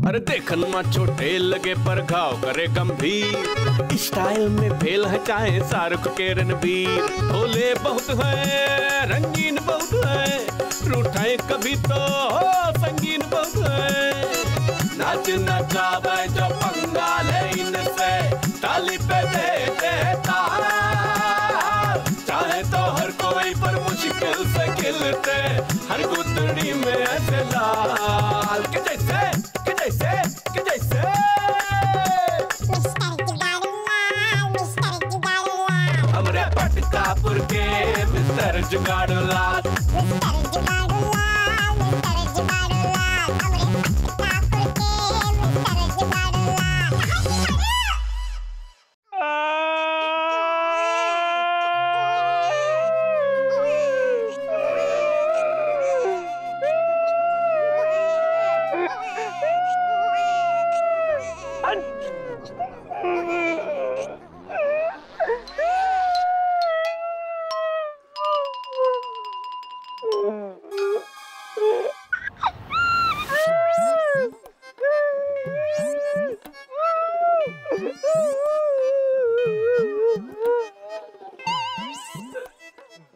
अरे देखन में छोटे लगे पर घाव करे गंभीर, स्टाइल में फेल है चाहे शाहरुख के रणबीर। भोले बहुत है, रंगीन बहुत है, रूठाए कभी तो संगीन बहुत है। नाच नचावे जो पंगा ले इनसे, ताली पे दे देता चाहे तो हर कोई पर मुश्किल से खिलते, हर गुदड़ी में ऐसे लाल के जैसे के जैसे हमरे पटकापुर के मिस्टर जुगाड़ू लाल।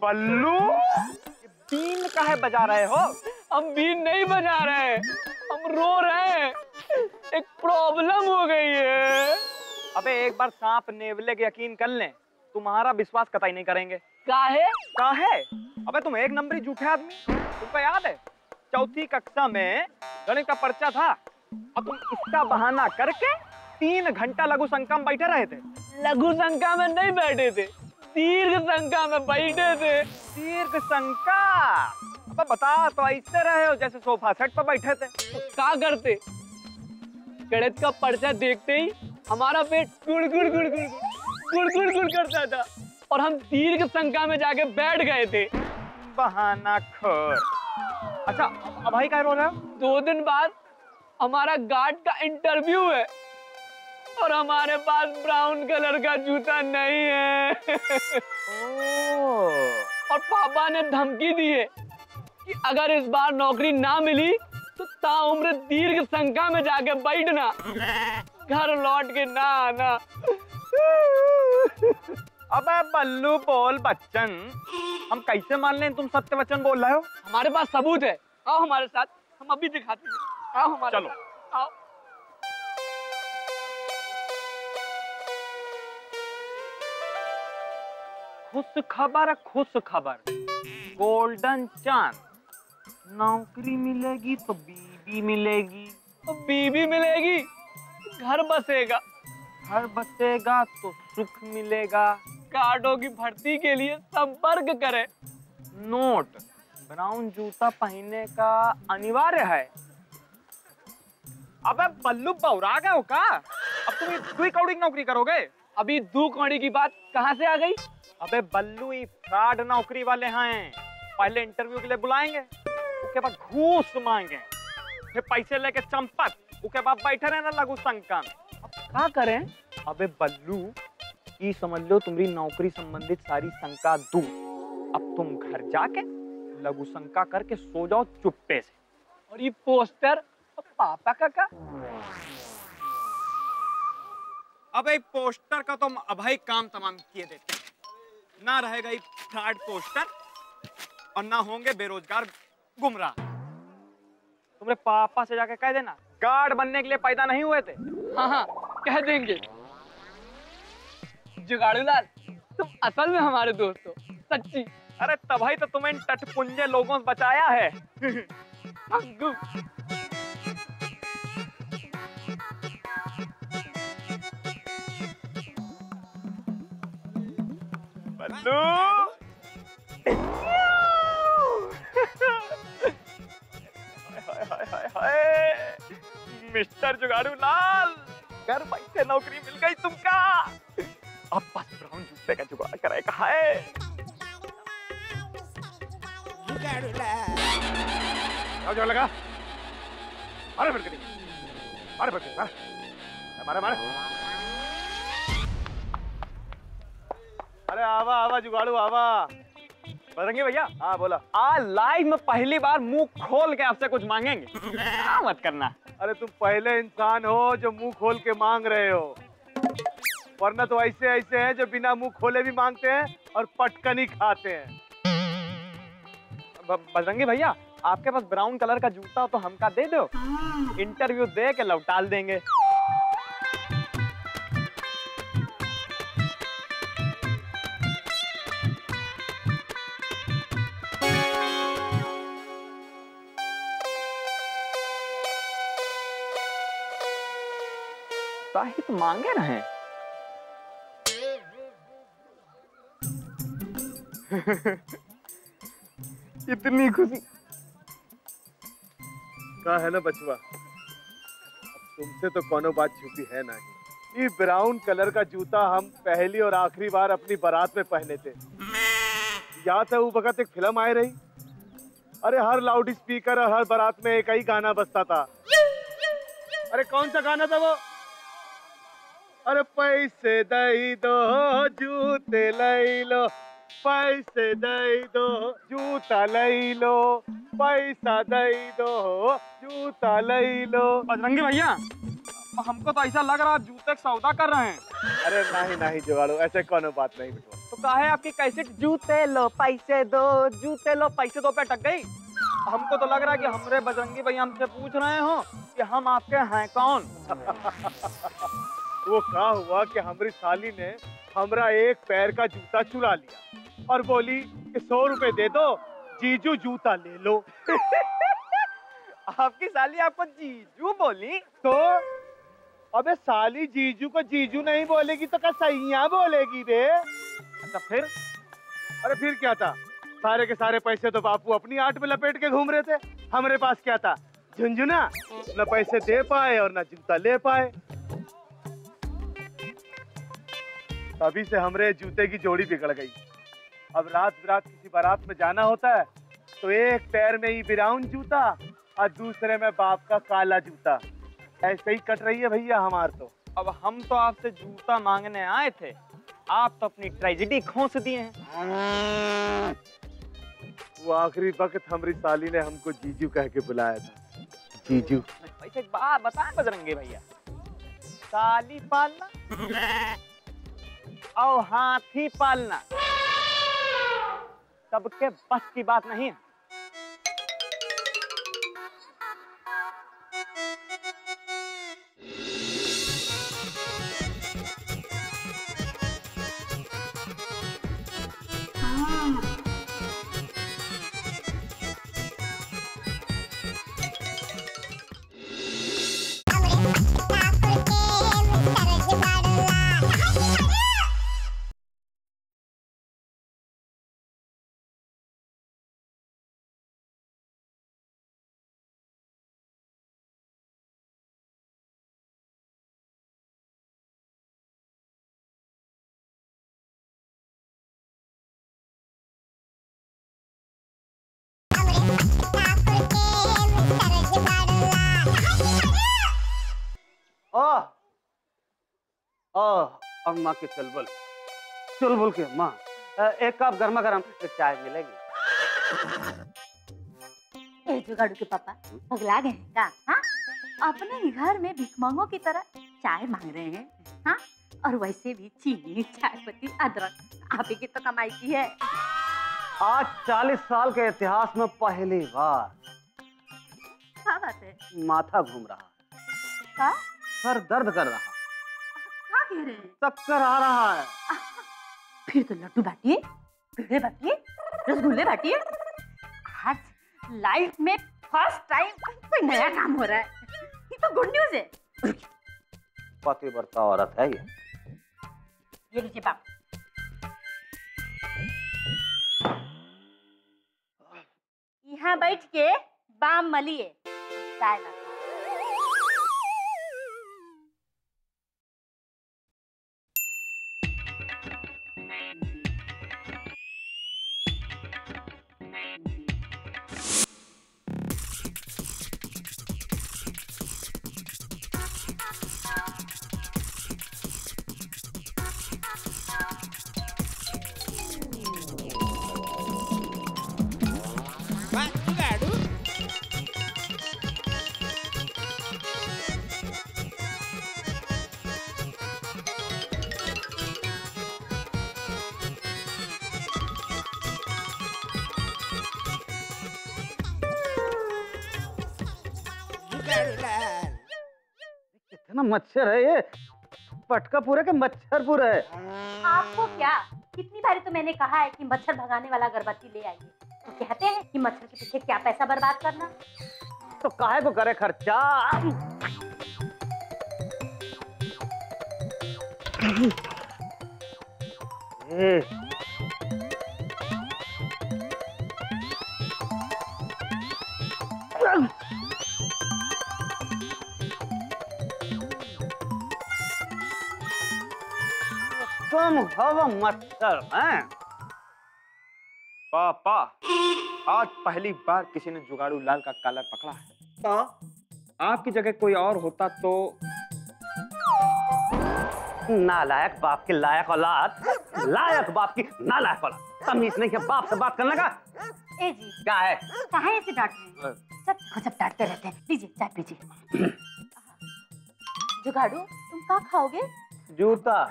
बल्लू, बीन काहे बजा रहे हो? हम बीन नहीं बजा रहे, हम रो रहे हैं। एक प्रॉब्लम हो गई है। अबे एक बार सांप नेवले के यकीन कर लें, तुम्हारा विश्वास कतई नहीं करेंगे। काहे? अबे तुम एक नंबरी झूठे आदमी। तुमको याद है चौथी कक्षा में गणित का पर्चा था और तुम इसका बहाना करके 3 घंटा लघु शंका में बैठे रहे थे। लघु शंका में नहीं बैठे थे, दीर्घ शंका में बैठे थे। दीर्घ शंका? अब बता तो ऐसे रहे हो जैसे सोफा सेट पर बैठे थे। तो क्या करते? गणित का पर्चा देखते ही हमारा पेट गुड़ गुड़ गुड़ गुड़ गुड़ गुड़ गुड़ करता था और हम दीर्घ शंका में जाके बैठ गए थे। बहाना खोर। अच्छा अब भाई क्या रो रहे हो? 2 दिन बाद हमारा गार्ड का इंटरव्यू है और हमारे पास ब्राउन कलर का जूता नहीं है। और पापा ने धमकी दी है कि अगर इस बार नौकरी ना मिली तो ताउम्र दीर्घ शंका में जाके बैठना, घर लौट के ना आना। अबे बल्लू बोल बच्चन, हम कैसे मान लें तुम सत्य वचन बोल रहे हो? हमारे पास सबूत है, आओ हमारे साथ, हम अभी दिखाते हैं। आओ हमारे चलो साथ, आओ। खुश खबर, गोल्डन चांस, नौकरी मिलेगी तो बीबी मिलेगी, तो बीबी मिलेगी घर बसेगा, घर बसेगा तो सुख मिलेगा। कार्डों की भर्ती के लिए संपर्क करें। नोट, ब्राउन जूता पहनने का अनिवार्य है। अबे बल्लू बौरा गए हो का? अब तुम 2 कौड़ी की नौकरी करोगे? अभी 2 कौड़ी की बात कहाँ से आ गई? अबे बल्लू ये फ्रॉड नौकरी वाले हैं। पहले इंटरव्यू के लिए बुलाएंगे, उसके बाद घूस मांगे, फिर पैसे लेके चंपत, उसके बाद बैठे रहना लघु शंका में। अब क्या करें? अबे बल्लू ये समझ लो तुम्हारी नौकरी संबंधित सारी शंका दूर। अब तुम घर जाके लघु शंका करके सो जाओ चुप्पे से। और ये पोस्टर पापा का? अबे पोस्टर का तो अभाई काम तमाम किए देते हैं। ना रहेगा ये फ्रॉड पोस्टर और ना होंगे बेरोजगार गुमराह। तुम्हारे पापा से जाके कह देना गार्ड बनने के लिए पैदा नहीं हुए थे। हाँ कह देंगे। जुगाड़ू लाल, तुम असल में हमारे दोस्त हो, सच्ची। अरे तभी तो तुम्हें टटपुंजे लोगों से बचाया है। बल्लू मिस्टर जुगाड़ू लाल, घर बैठे नौकरी मिल गई तुमका। अब बस ब्राउन जूते का जुगाड़ करेगा है। जुगाड़ू लगा, मारे फिर करेंगे, मारे फिर मारे मारे मारे। अरे आवा आवा जुगाड़ू आवा। बजरंगी भैया, हाँ बोला। आज लाइफ में पहली बार मुंह खोल के आपसे कुछ मांगेंगे, क्या मत करना। अरे तुम पहले इंसान हो जो मुंह खोल के मांग रहे हो, वरना तो ऐसे ऐसे हैं जो बिना मुंह खोले भी मांगते हैं और पटकनी खाते हैं। बजरंगी भैया, आपके पास ब्राउन कलर का जूता हो तो हमका दे दो, इंटरव्यू दे के लौटाल देंगे। ताही तो मांगे रहे। इतनी खुशी का है ना बचवा, तुमसे तो कोनो बात छुपी है नहीं। ये ब्राउन कलर का जूता हम पहली और आखिरी बार अपनी बारात में पहने थे। याद है वो वक्त एक फिल्म आई रही, अरे हर लाउड स्पीकर और हर बारात में एक ही गाना बजता था। अरे कौन सा गाना था वो? अरे पैसे दई दो जूते लई लो, पैसे दई दो जूता लई लो, पैसा दई दो जूता लई लो। बजरंगी भैया, हमको तो ऐसा लग रहा है जूते का सौदा कर रहे हैं। अरे नहीं नहीं जुगाड़ो, ऐसे कोनो बात नहीं बेटवा। तो काहे आपकी कैसेट जूते लो पैसे दो, जूते लो पैसे दो पे अटक गई? हमको तो लग रहा है कि हमरे बजरंगी भैया हमसे पूछ रहे हो कि हम आपके हैं कौन। वो क्या हुआ कि हमारी साली ने हमरा एक पैर का जूता चुरा लिया और बोली कि 100 रुपए दे दो, जीजू जूता ले लो। आपकी साली आपको जीजू बोली? तो अबे साली जीजू को जीजू नहीं बोलेगी तो क्या सैया बोलेगी बे? अच्छा फिर? अरे फिर क्या था, सारे के सारे पैसे तो बापू अपनी आट में लपेट के घूम रहे थे। हमारे पास क्या था, झुंझुना, न पैसे दे पाए और न जूता ले पाए। तभी से हमरे जूते की जोड़ी बिगड़ गई। अब रात बिरात किसी बारात में जाना होता है तो एक पैर में ही ब्राउन जूता और दूसरे में बाप का काला जूता। ऐसे ही कट रही है भैया हमार तो। अब हम तो आपसे जूता मांगने आए थे, आप तो अपनी ट्रेजेडी खोस दिए हैं। वो आखिरी वक्त हमारी साली ने हमको जीजू कह के बुलाया था। जीजू। वैसे एक बात बताएं बजरंगी भैया, साली पालना और हाथी पालना सबके बस की बात नहीं है। अम्मा की चुलबुल की अम्मा, एक कप गर्मा गर्म चाय मिलेगी? जुगाड़ू के पापा पगला गए हैं का? हाँ, अपने ही घर में भिखमंगों की तरह चाय मांग रहे हैं। हाँ, और वैसे भी चीनी, चाय पत्ती, अदरक आप ही की तो कमाई की है। आज 40 साल के इतिहास में पहली बार क्या बात है? माथा घूम रहा, क्या? सर दर्द कर रहा, क्या कह रहे हैं? चक्कर आ रहा है। फिर तो लड्डू बांटिए, पेड़े बांटिए, रसगुल्ले बांटिए। आज लाइफ में फर्स्ट टाइम कोई नया काम हो रहा है, ये तो गुड न्यूज है। पतिव्रता औरत है ये। लीजिए बाप। यहाँ बैठ के बाम मलिए, चाय लाते। कितना मच्छर है ये, पटकापुर है कि मच्छरपुर है? आपको क्या, कितनी बारी तो मैंने कहा है कि मच्छर भगाने वाला अगरबत्ती ले आइए, तो कहते हैं कि मच्छर के पीछे क्या पैसा बर्बाद करना। तो काहे को करे खर्चा? तुम हो मच्छर हैं? पापा, आज पहली बार किसी ने जुगाड़ू लाल का कॉलर पकड़ा है। आपकी जगह कोई और होता तो। नालायक बाप की लायक औलाद, लायक बाप की नालायक औलाद, तमीज नहीं है बाप से बात करने का। ए जी, क्या है? कहाँ ऐसे डांट रहे हैं? सब डांटते रहते हैं। लीजिए चाय पीजिए। जुगाड़ू, तुम क्या खाओगे? जूता।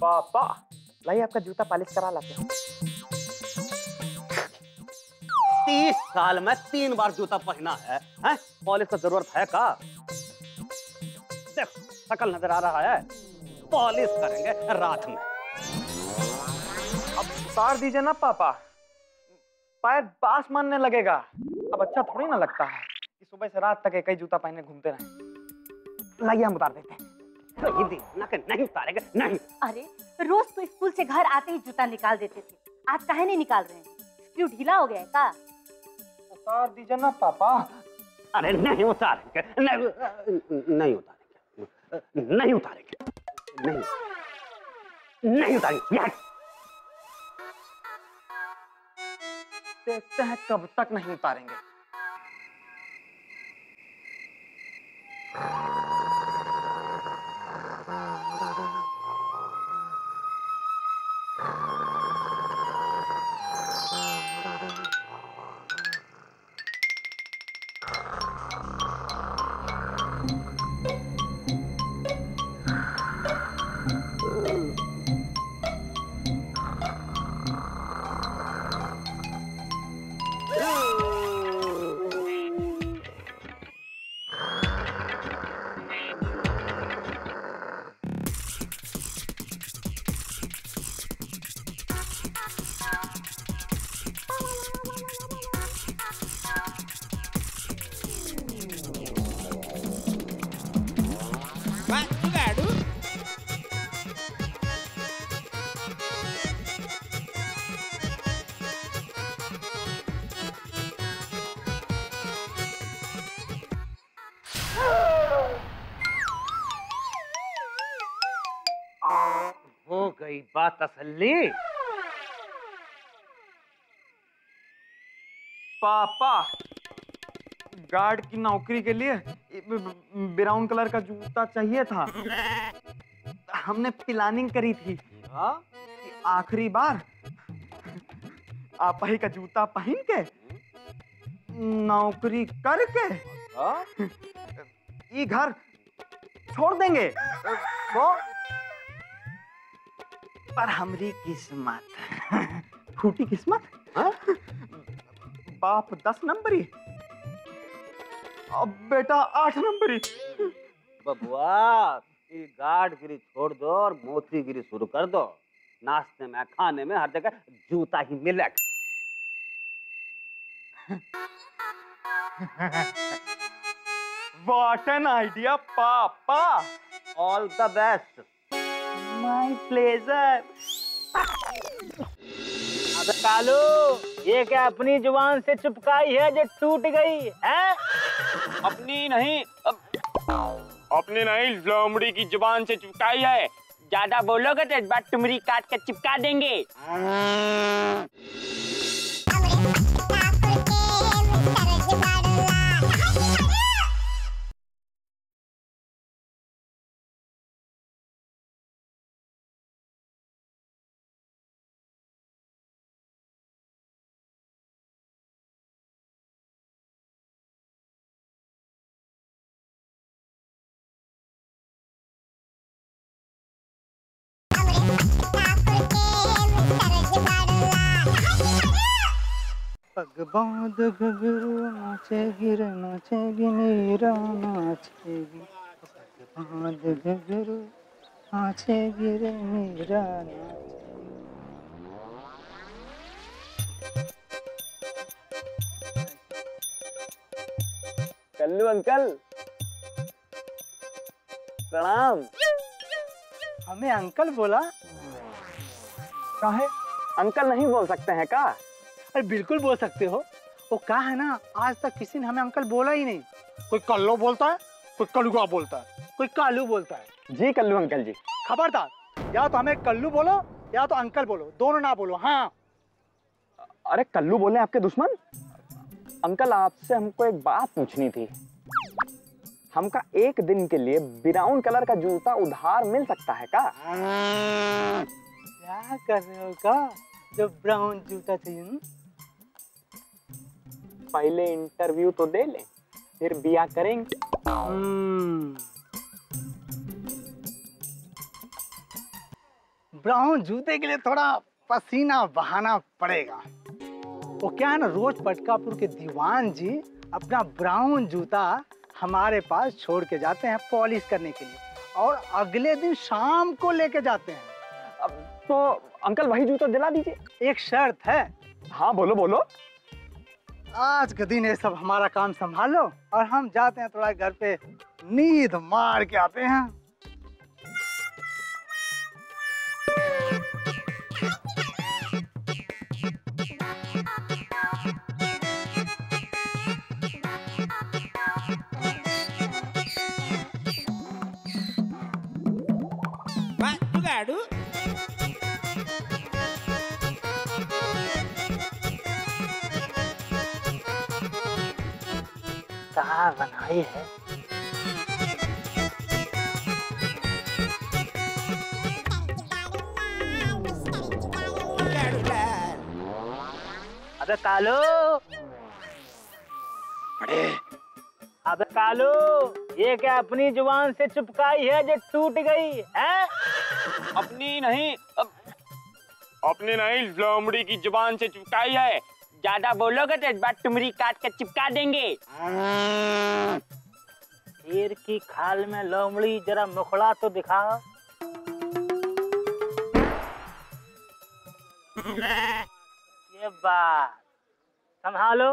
पापा, लाइए आपका जूता पॉलिश करा लाते हैं। 30 साल में 3 बार जूता पहना है, हैं? पॉलिश का जरूरत है का? देख, शकल नजर आ रहा है, पॉलिश करेंगे रात में। अब उतार दीजिए ना पापा, पैर बास मानने लगेगा। अब अच्छा थोड़ी ना लगता है कि सुबह से रात तक एक ही जूता पहने घूमते रहें। लाइए हम उतार देते हैं। नहीं उतारेंगे, नहीं। अरे रोज तो स्कूल से घर आते ही जूता निकाल देते थे, आज काहे नहीं निकाल रहे हैं? स्क्रू ढीला हो गया है का? उतार दीजिए ना पापा। अरे नहीं उतारेंगे, नहीं उतारेंगे, नहीं उतारेंगे, नहीं उतारेंगे। देखते हैं कब तक नहीं उतारेंगे। हो गई बात तसल्ली। पापा, गार्ड की नौकरी के लिए ब्राउन कलर का जूता चाहिए था। हमने प्लानिंग करी थी कि आखिरी बार आप ही का जूता पहन के नौकरी करके ये घर छोड़ देंगे। तो पर हमारी किस्मत फूटी किस्मत। बाप 10 नंबरी, अब बेटा 8 नंबरी। बबुआ, ये गार्डगिरी छोड़ दो और मोतीगिरी शुरू कर दो। नाश्ते में खाने में हर जगह जूता ही मिलेगा। What an idea, पापा। All the best. My pleasure। अबे कालू, ये क्या अपनी जुबान से चुपकाई है जो टूट गई है? अपनी नहीं, अपनी नहीं, लोमड़ी की जुबान से चिपकाई है। ज्यादा बोलोगे तो इस बार तुम्हारी काट के चिपका देंगे। Sarah, पग बांध घुंघरू नाचेगी रे नाचेगी मीरा नाचेगी, पग बांध घुंघरू नाचेगी रे मीरा नाचेगी। कल्लू अंकल प्रणाम। हमें अंकल बोला? काहे अंकल नहीं बोल सकते हैं का? अरे बिल्कुल बोल सकते हो। वो कहा है ना, आज तक किसी ने हमें अंकल बोला ही नहीं। कोई कल्लू बोलता है, कोई कलुआ बोलता है, कोई कालू बोलता है। जी कल्लू अंकल जी। खबरदार, या तो हमें कल्लू बोलो या तो अंकल बोलो, दोनों ना बोलो। हाँ। अरे कल्लू बोले आपके दुश्मन? अंकल आपसे हमको एक बात पूछनी थी। हमका एक दिन के लिए ब्राउन कलर का जूता उधार मिल सकता है का? क्या कर रहे हो का? जो ब्राउन जूता चाहिए। पहले इंटरव्यू तो दे ले, फिर बिया करेंगे। ब्राउन जूते के लिए थोड़ा पसीना बहाना पड़ेगा। वो क्या है ना, रोज पटकापुर के दीवान जी अपना ब्राउन जूता हमारे पास छोड़ के जाते हैं पॉलिश करने के लिए, और अगले दिन शाम को लेके जाते हैं। अब तो अंकल वही जूता दिला दीजिए। एक शर्त है। हाँ बोलो बोलो। आज के दिन ये सब हमारा काम संभालो और हम जाते हैं थोड़ा घर पे नींद मार के आते हैं। कहाँ बनाई है? अबे कालू, अबे कालू, ये क्या अपनी जुबान से चिपकाई है जो टूट गई है? अपनी नहीं, अपनी नहीं, लोमड़ी की जुबान से चिपकाई है। ज्यादा बोलोगे तो इस बार तुम्हारी काट कर चिपका देंगे। शेर की खाल में लोमड़ी, जरा मुखड़ा तो दिखाओ। ये बात संभालो।